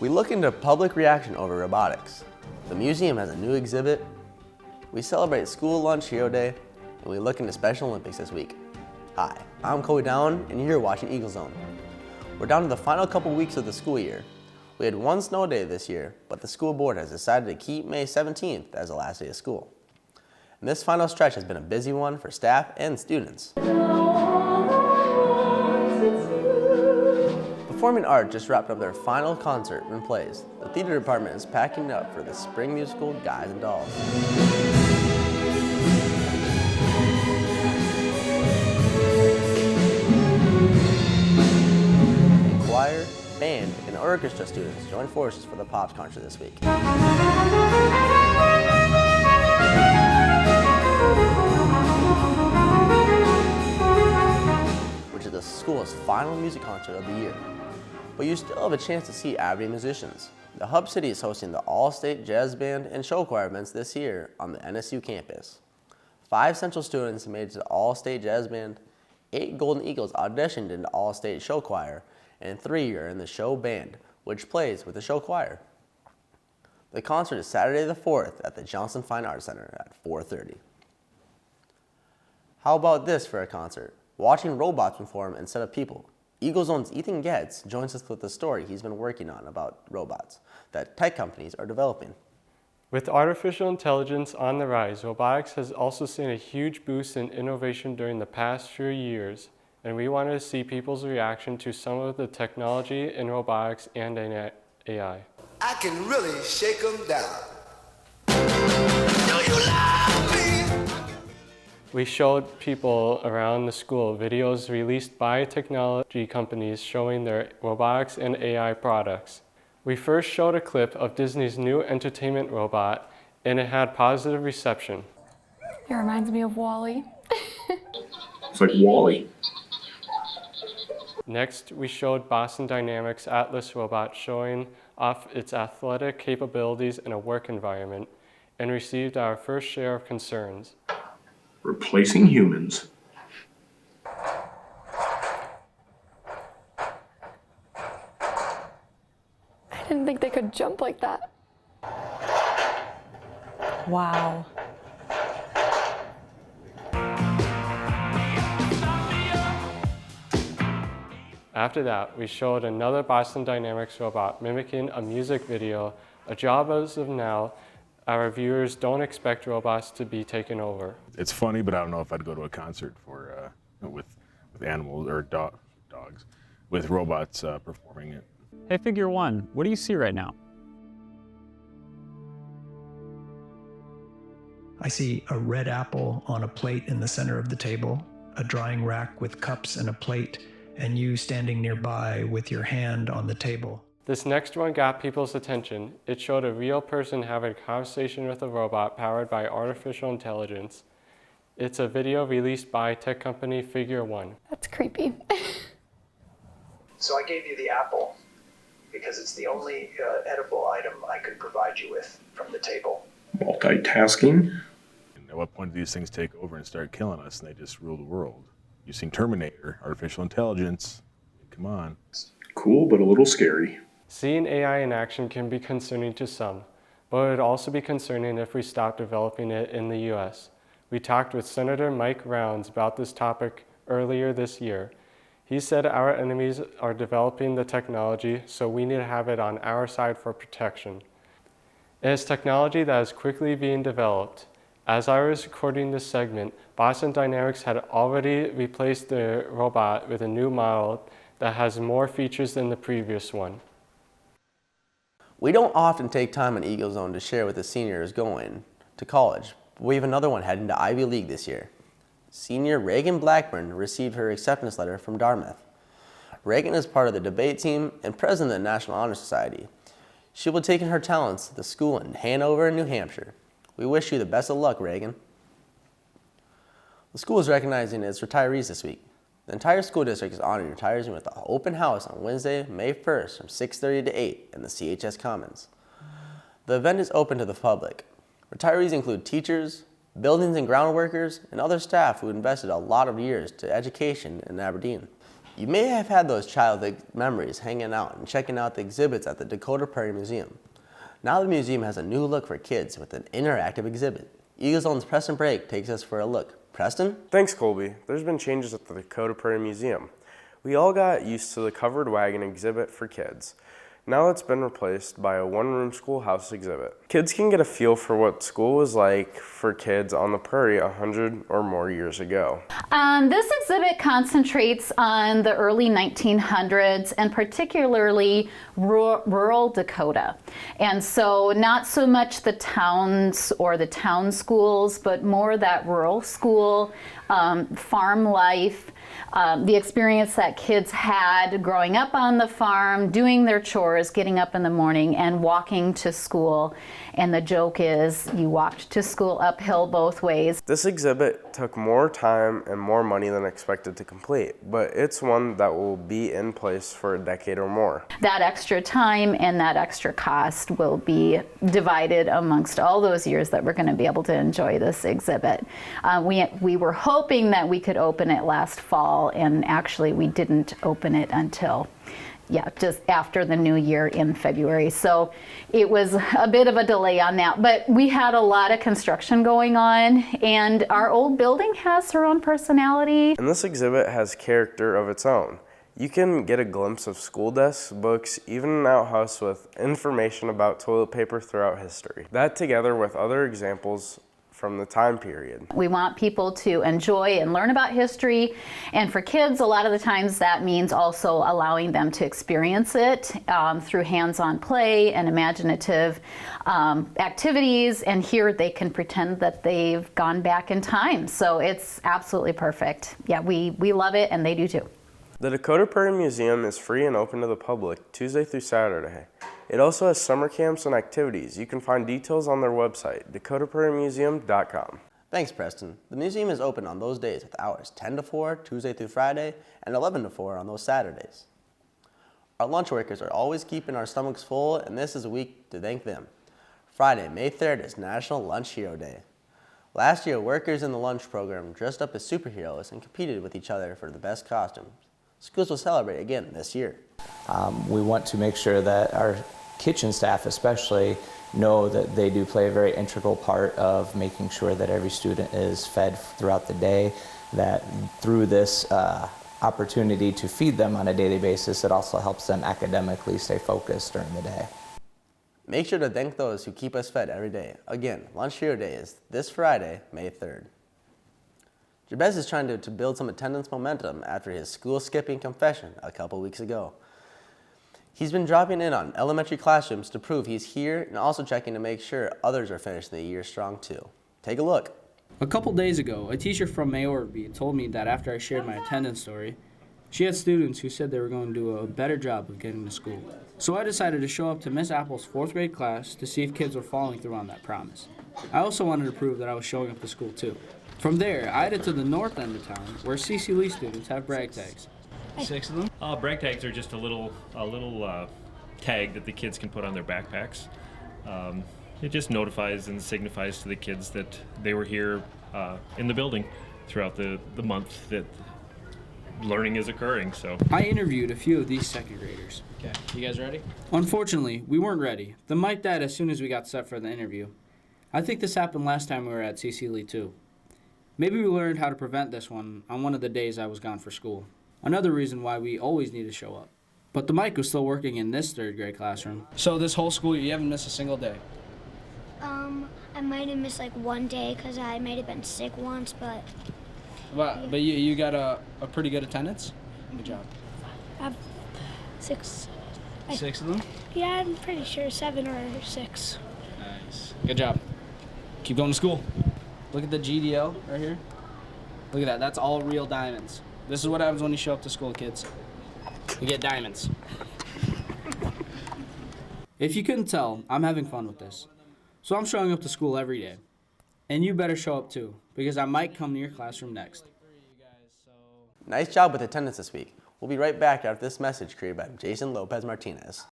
We look into public reaction over robotics. The museum has a new exhibit. We celebrate School Lunch Hero Day, and we look into Special Olympics this week. Hi, I'm Cody Down, and you're watching Eagle Zone. We're down to the final couple weeks of the school year. We had one snow day this year, but the school board has decided to keep May 17th as the last day of school. And this final stretch has been a busy one for staff and students. Performing Arts just wrapped up their final concert and plays. The theater department is packing up for the spring musical Guys and Dolls. And choir, band, and orchestra students joined forces for the Pops concert this week. Which is the school's final music concert of the year. But you still have a chance to see avid musicians. The Hub City is hosting the All-State Jazz Band and Show Choir events this year on the NSU campus. 5 Central students made it to the All-State Jazz Band, 8 Golden Eagles auditioned in the All-State Show Choir, and 3 are in the Show Band, which plays with the Show Choir. The concert is Saturday the 4th at the Johnson Fine Arts Center at 4:30. How about this for a concert? Watching robots perform instead of people. Eagle Zone's Ethan Getz joins us with the story he's been working on about robots that tech companies are developing. With artificial intelligence on the rise, robotics has also seen a huge boost in innovation during the past few years, and we wanted to see people's reaction to some of the technology in robotics and in AI. I can really shake them down. Do you love me? We showed people around the school videos released by technology companies showing their robotics and AI products. We first showed a clip of Disney's new entertainment robot, and it had positive reception. It reminds me of WALL-E. It's like WALL-E. Next, we showed Boston Dynamics Atlas robot showing off its athletic capabilities in a work environment, and received our first share of concerns. Replacing humans. I didn't think they could jump like that. Wow. After that, we showed another Boston Dynamics robot mimicking a music video, a job as of now. Our viewers don't expect robots to be taken over. It's funny, but I don't know if I'd go to a concert for with animals or dogs, with robots performing it. Hey, Figure One, what do you see right now? I see a red apple on a plate in the center of the table, a drying rack with cups and a plate, and you standing nearby with your hand on the table. This next one got people's attention. It showed a real person having a conversation with a robot powered by artificial intelligence. It's a video released by tech company Figure One. That's creepy. So I gave you the apple because it's the only edible item I could provide you with from the table. Multitasking. And at what point do these things take over and start killing us and they just rule the world? You've seen Terminator, artificial intelligence. Come on. Cool, but a little scary. Seeing AI in action can be concerning to some, but it would also be concerning if we stopped developing it in the US. We talked with Senator Mike Rounds about this topic earlier this year. He said our enemies are developing the technology, so we need to have it on our side for protection. It is technology that is quickly being developed. As I was recording this segment, Boston Dynamics had already replaced the robot with a new model that has more features than the previous one. We don't often take time on Eagle Zone to share with the seniors going to college, but we have another one heading to Ivy League this year. Senior Reagan Blackburn received her acceptance letter from Dartmouth. Reagan is part of the debate team and president of the National Honor Society. She will be taking her talents to the school in Hanover, New Hampshire. We wish you the best of luck, Reagan. The school is recognizing its retirees this week. The entire school district is honoring retirees with an open house on Wednesday, May 1st from 6:30 to 8 in the CHS Commons. The event is open to the public. Retirees include teachers, buildings and ground workers, and other staff who invested a lot of years to education in Aberdeen. You may have had those childhood memories hanging out and checking out the exhibits at the Dakota Prairie Museum. Now the museum has a new look for kids with an interactive exhibit. Eagle Zone's Preston Brake takes us for a look. Preston? Thanks, Colby. There's been changes at the Dakota Prairie Museum. We all got used to the covered wagon exhibit for kids. Now it's been replaced by a one-room schoolhouse exhibit. Kids can get a feel for what school was like for kids on the prairie 100 or more years ago. This exhibit concentrates on the early 1900s and particularly rural Dakota. And so not so much the towns or the town schools, but more that rural school, farm life, the experience that kids had growing up on the farm, doing their chores, getting up in the morning and walking to school. And the joke is you walked to school uphill both ways. This exhibit took more time and more money than expected to complete, but it's one that will be in place for a decade or more. That extra time and that extra cost will be divided amongst all those years that we're going to be able to enjoy this exhibit. We were hoping that we could open it last fall, and actually we didn't open it until just after the new year in February. So it was a bit of a delay on that, but we had a lot of construction going on, and our old building has her own personality. And this exhibit has character of its own. You can get a glimpse of school desks, books, even an outhouse with information about toilet paper throughout history. That together with other examples from the time period. We want people to enjoy and learn about history, and for kids a lot of the times that means also allowing them to experience it through hands-on play and imaginative activities, and here they can pretend that they've gone back in time. So it's absolutely perfect. Yeah, we love it, and they do too. The Dakota Prairie Museum is free and open to the public Tuesday through Saturday. It also has summer camps and activities. You can find details on their website, dakotaprairiemuseum.com. Thanks, Preston. The museum is open on those days with hours 10 to 4, Tuesday through Friday, and 11 to 4 on those Saturdays. Our lunch workers are always keeping our stomachs full, and this is a week to thank them. Friday, May 3rd is National Lunch Hero Day. Last year, workers in the lunch program dressed up as superheroes and competed with each other for the best costumes. Schools will celebrate again this year. We want to make sure that our kitchen staff especially know that they do play a very integral part of making sure that every student is fed throughout the day, that through this opportunity to feed them on a daily basis, it also helps them academically stay focused during the day. Make sure to thank those who keep us fed every day. Again, Lunch Hero Day is this Friday, May 3rd. Jabez is trying to build some attendance momentum after his school skipping confession a couple weeks ago. He's been dropping in on elementary classrooms to prove he's here and also checking to make sure others are finishing the year strong too. Take a look. A couple days ago, a teacher from Mayorby told me that after I shared my attendance story, she had students who said they were going to do a better job of getting to school. So I decided to show up to Miss Apple's 4th grade class to see if kids were following through on that promise. I also wanted to prove that I was showing up to school too. From there, I headed to the north end of town where C.C. Lee students have brag tags. 6 of them? Brag tags are just a little tag that the kids can put on their backpacks. It just notifies and signifies to the kids that they were here in the building throughout the month that learning is occurring. So I interviewed a few of these 2nd graders. Okay, you guys ready? Unfortunately, we weren't ready. The mic died as soon as we got set for the interview. I think this happened last time we were at C.C. Lee too. Maybe we learned how to prevent this one on one of the days I was gone for school. Another reason why we always need to show up. But the mic was still working in this 3rd grade classroom. So this whole school year, you haven't missed a single day? I might have missed like one day because I might have been sick once, but... But you got a pretty good attendance? Good job. I have 6. 6 of them? Yeah, I'm pretty sure 7 or 6. Nice. Good job. Keep going to school. Look at the GDL right here. Look at that. That's all real diamonds. This is what happens when you show up to school, kids. You get diamonds. If you couldn't tell, I'm having fun with this. So I'm showing up to school every day. And you better show up too, because I might come to your classroom next. Nice job with attendance this week. We'll be right back after this message created by Jason Lopez Martinez.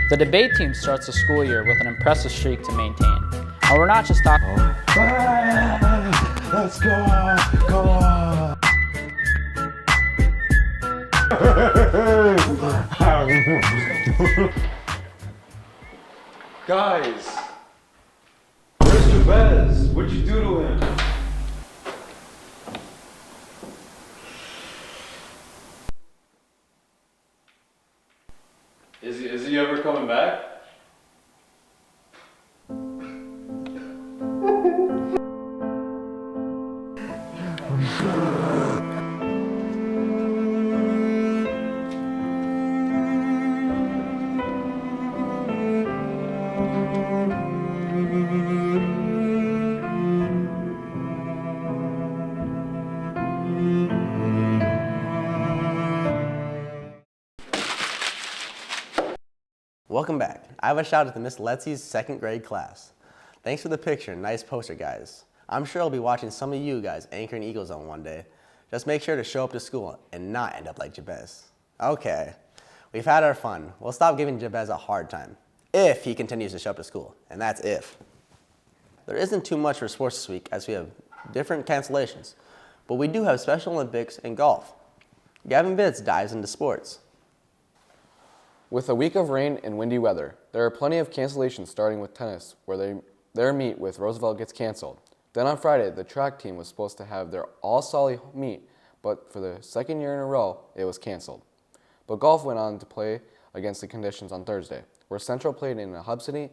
The debate team starts the school year with an impressive streak to maintain. Oh, we're not just talking. Let's go! Go on! Guys! Where's Jabez? What'd you do to him? Is he ever coming back? Welcome back. I have a shout out to Miss Letsy's second grade class. Thanks for the picture and nice poster, guys. I'm sure I'll be watching some of you guys anchoring Eagle Zone one day. Just make sure to show up to school and not end up like Jabez. Okay, we've had our fun. We'll stop giving Jabez a hard time if he continues to show up to school, and that's if. There isn't too much for sports this week as we have different cancellations, but we do have Special Olympics and golf. Gavin Bitts dives into sports. With a week of rain and windy weather, there are plenty of cancellations starting with tennis, where their meet with Roosevelt gets canceled. Then on Friday, the track team was supposed to have their all-Solly meet, but for the second year in a row, it was canceled. But golf went on to play against the conditions on Thursday, where Central played in a Hub City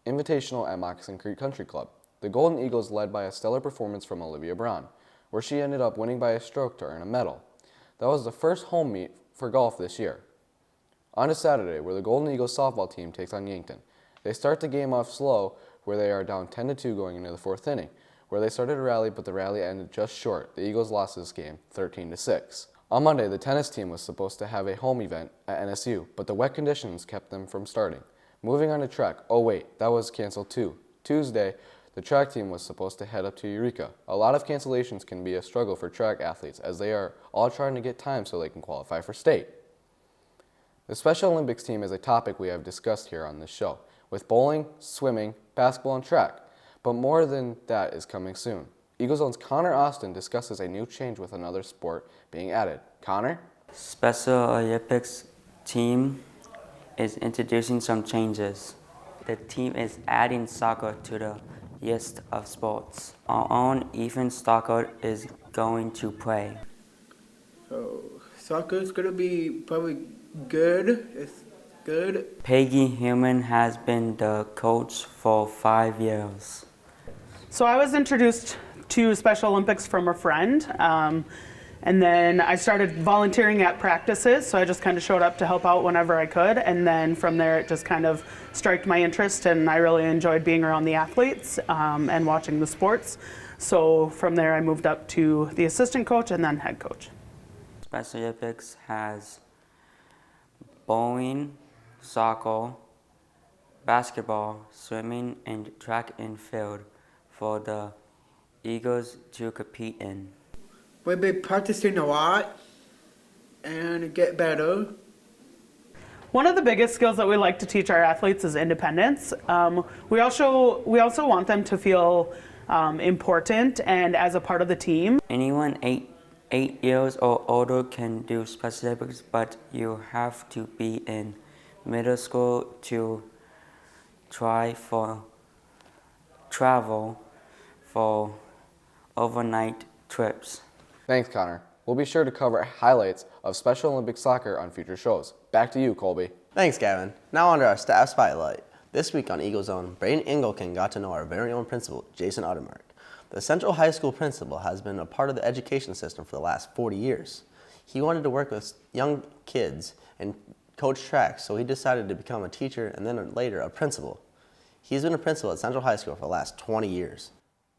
Invitational at Moccasin Creek Country Club. The Golden Eagles led by a stellar performance from Olivia Braun, where she ended up winning by a stroke to earn a medal. That was the first home meet for golf this year. On to Saturday, where the Golden Eagles softball team takes on Yankton. They start the game off slow, where they are down 10-2 going into the fourth inning, where they started a rally, but the rally ended just short. The Eagles lost this game 13-6. On Monday, the tennis team was supposed to have a home event at NSU, but the wet conditions kept them from starting. Moving on to track, oh wait, that was canceled too. Tuesday, the track team was supposed to head up to Eureka. A lot of cancellations can be a struggle for track athletes, as they are all trying to get time so they can qualify for state. The Special Olympics team is a topic we have discussed here on this show, with bowling, swimming, basketball, and track. But more than that is coming soon. Eagle Zone's Connor Austin discusses a new change with another sport being added. Connor? Special Olympics team is introducing some changes. The team is adding soccer to the list of sports. Our own Ethan Stockard is going to play. So soccer's gonna be probably good. It's good. Peggy Hillman has been the coach for 5 years. So I was introduced to Special Olympics from a friend, and then I started volunteering at practices, so I just kind of showed up to help out whenever I could, and then from there it just kind of struck my interest, and I really enjoyed being around the athletes and watching the sports. So from there I moved up to the assistant coach and then head coach. Special Olympics has bowling, soccer, basketball, swimming, and track and field for the Eagles to compete in. We've been practicing a lot and get better. One of the biggest skills that we like to teach our athletes is independence. We also want them to feel important and as a part of the team. Anyone 8 years or older can do Special Olympics, but you have to be in middle school to try for travel for overnight trips. Thanks, Connor. We'll be sure to cover highlights of Special Olympics soccer on future shows. Back to you, Colby. Thanks, Gavin. Now on to our staff spotlight. This week on Eagle Zone, Bren Engelken got to know our very own principal, Jason Uttermark. The Central High School principal has been a part of the education system for the last 40 years. He wanted to work with young kids and coach track, so he decided to become a teacher and then later a principal. He's been a principal at Central High School for the last 20 years.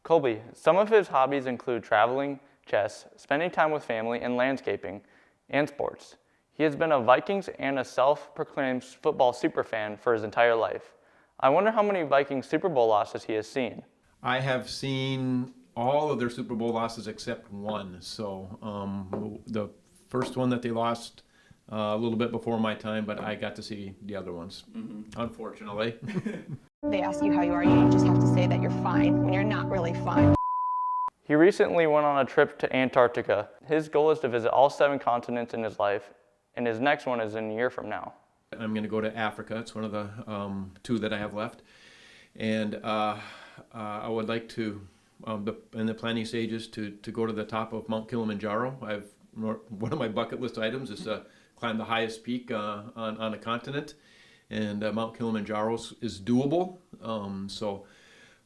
Colby, some of his hobbies include traveling, chess, spending time with family, and landscaping, and sports. He has been a Vikings and a self-proclaimed football superfan for his entire life. I wonder how many Vikings Super Bowl losses he has seen. I have seen all of their Super Bowl losses except one. So the first one that they lost a little bit before my time, but I got to see the other ones, unfortunately. They ask you how you are, you just have to say that you're fine. He recently went on a trip to Antarctica. His goal is to visit all 7 continents in his life, and his next one is in a year from now. I'm going to go to Africa. It's one of the 2 that I have left. And I would like to, in the planning stages, to go to the top of Mount Kilimanjaro. One of my bucket list items is to climb the highest peak on a continent. And Mount Kilimanjaro is doable. So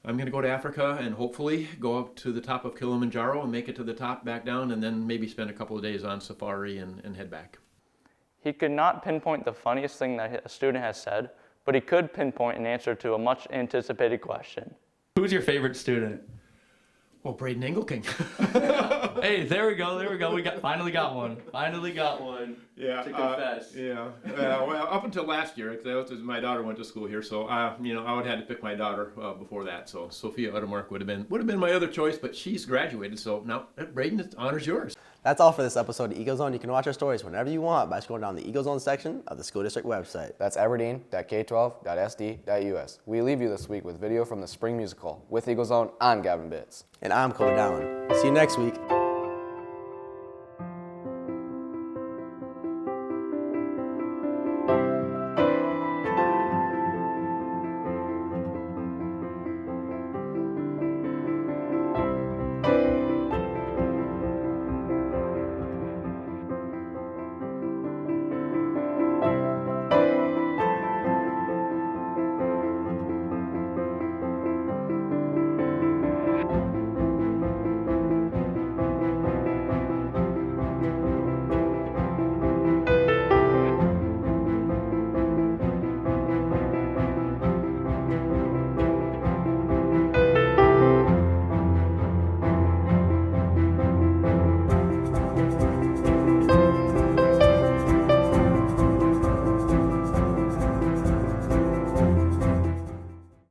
I'm going to go to Africa and hopefully go up to the top of Kilimanjaro and make it to the top, back down, and then maybe spend a couple of days on safari and head back. He could not pinpoint the funniest thing that a student has said, but he could pinpoint an answer to a much anticipated question. Who's your favorite student? Well, Braden Engelking. Hey, there we go. We finally got one. Yeah, to confess. Well, up until last year, my daughter went to school here, so I would have had to pick my daughter before that. So Sophia Udemark would have been my other choice, but she's graduated, so now Braden, the honor's yours. That's all for this episode of Eagle Zone. You can watch our stories whenever you want by scrolling down the Eagle Zone section of the school district website. That's aberdeen.k12.sd.us. We leave you this week with video from the spring musical with Eagle Zone. I'm Gavin Bitts. And I'm Cody Dowling. See you next week.